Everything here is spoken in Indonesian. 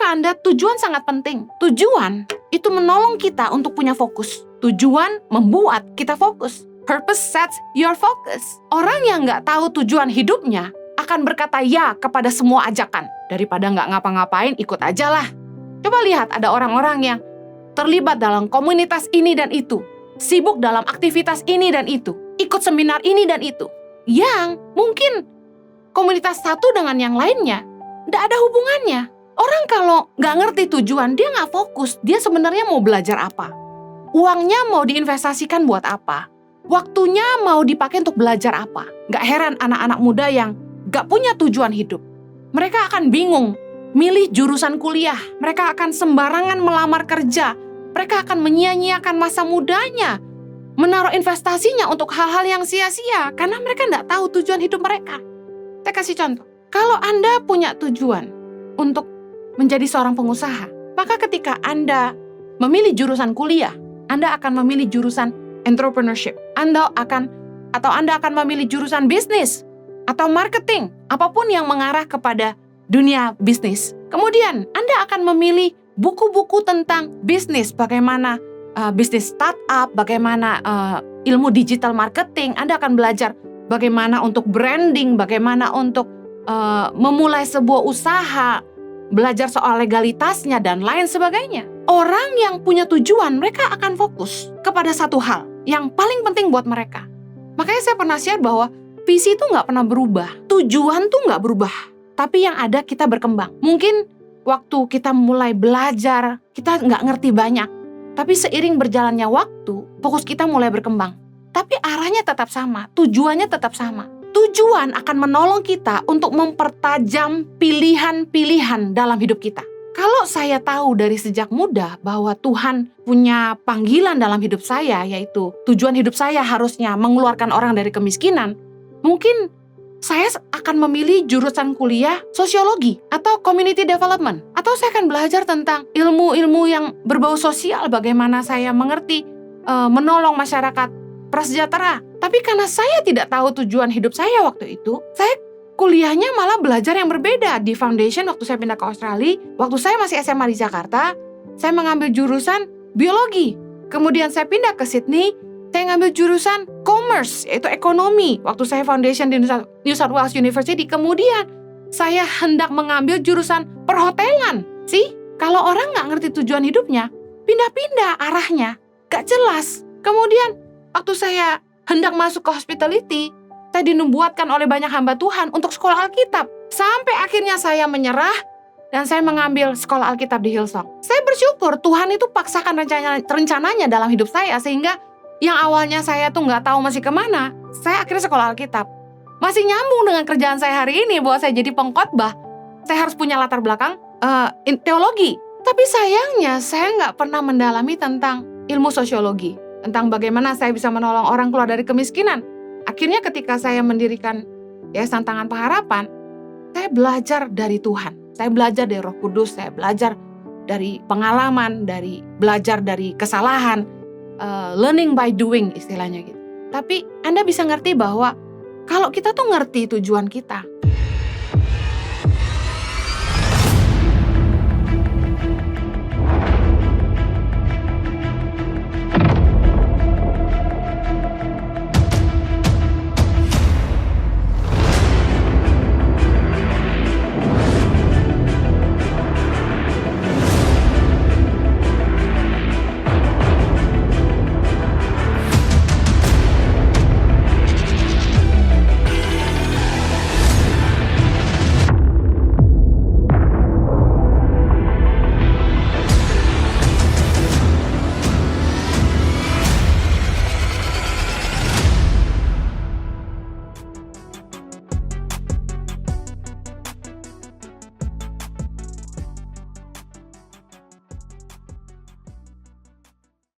Anda, tujuan sangat penting. Tujuan itu menolong kita untuk punya fokus. Tujuan membuat kita fokus. Purpose sets your focus. Orang yang nggak tahu tujuan hidupnya akan berkata ya kepada semua ajakan. Daripada nggak ngapa-ngapain, ikut aja lah. Coba lihat, ada orang-orang yang terlibat dalam komunitas ini dan itu. Sibuk dalam aktivitas ini dan itu. Ikut seminar ini dan itu. Yang mungkin komunitas satu dengan yang lainnya nggak ada hubungannya. Orang kalau nggak ngerti tujuan, dia nggak fokus. Dia sebenarnya mau belajar apa? Uangnya mau diinvestasikan buat apa? Waktunya mau dipakai untuk belajar apa? Nggak heran anak-anak muda yang nggak punya tujuan hidup. Mereka akan bingung milih jurusan kuliah. Mereka akan sembarangan melamar kerja. Mereka akan menyia-nyiakan masa mudanya, menaruh investasinya untuk hal-hal yang sia-sia karena mereka nggak tahu tujuan hidup mereka. Saya kasih contoh. Kalau Anda punya tujuan untuk menjadi seorang pengusaha, maka ketika Anda memilih jurusan kuliah, Anda akan memilih jurusan entrepreneurship. Anda akan memilih jurusan bisnis atau marketing, apapun yang mengarah kepada dunia bisnis. Kemudian Anda akan memilih buku-buku tentang bisnis, bagaimana bisnis startup, bagaimana ilmu digital marketing. Anda akan belajar bagaimana untuk branding, bagaimana untuk memulai sebuah usaha, belajar soal legalitasnya dan lain sebagainya. Orang yang punya tujuan, mereka akan fokus kepada satu hal yang paling penting buat mereka. Makanya saya pernah share bahwa visi itu nggak pernah berubah, tujuan tuh nggak berubah, tapi yang ada kita berkembang. Mungkin waktu kita mulai belajar, kita nggak ngerti banyak, tapi seiring berjalannya waktu, fokus kita mulai berkembang. Tapi arahnya tetap sama, tujuannya tetap sama. Tujuan akan menolong kita untuk mempertajam pilihan-pilihan dalam hidup kita. Kalau saya tahu dari sejak muda bahwa Tuhan punya panggilan dalam hidup saya, yaitu tujuan hidup saya harusnya mengeluarkan orang dari kemiskinan, mungkin saya akan memilih jurusan kuliah sosiologi atau community development. Atau saya akan belajar tentang ilmu-ilmu yang berbau sosial, bagaimana saya mengerti menolong masyarakat prasejahtera. Tapi karena saya tidak tahu tujuan hidup saya waktu itu, saya kuliahnya malah belajar yang berbeda. Di foundation waktu saya pindah ke Australia, waktu saya masih SMA di Jakarta, saya mengambil jurusan biologi. Kemudian saya pindah ke Sydney, saya ngambil jurusan commerce, yaitu ekonomi. Waktu saya foundation di New South Wales University, kemudian saya hendak mengambil jurusan perhotelan. Kalau orang nggak ngerti tujuan hidupnya, pindah-pindah arahnya, nggak jelas. Kemudian waktu saya hendak masuk ke hospitality, saya dinubuatkan oleh banyak hamba Tuhan untuk sekolah Alkitab. Sampai akhirnya saya menyerah dan saya mengambil sekolah Alkitab di Hillsong. Saya bersyukur Tuhan itu paksakan rencananya dalam hidup saya, sehingga yang awalnya saya tuh nggak tahu masih kemana, saya akhirnya sekolah Alkitab. Masih nyambung dengan kerjaan saya hari ini bahwa saya jadi pengkhotbah. Saya harus punya latar belakang teologi. Tapi sayangnya saya nggak pernah mendalami tentang ilmu sosiologi, tentang bagaimana saya bisa menolong orang keluar dari kemiskinan. Akhirnya ketika saya mendirikan Yayasan Tangan Pengharapan, saya belajar dari Tuhan. Saya belajar dari Roh Kudus, saya belajar dari pengalaman, belajar dari kesalahan, learning by doing istilahnya gitu. Tapi Anda bisa ngerti bahwa kalau kita tuh ngerti tujuan kita,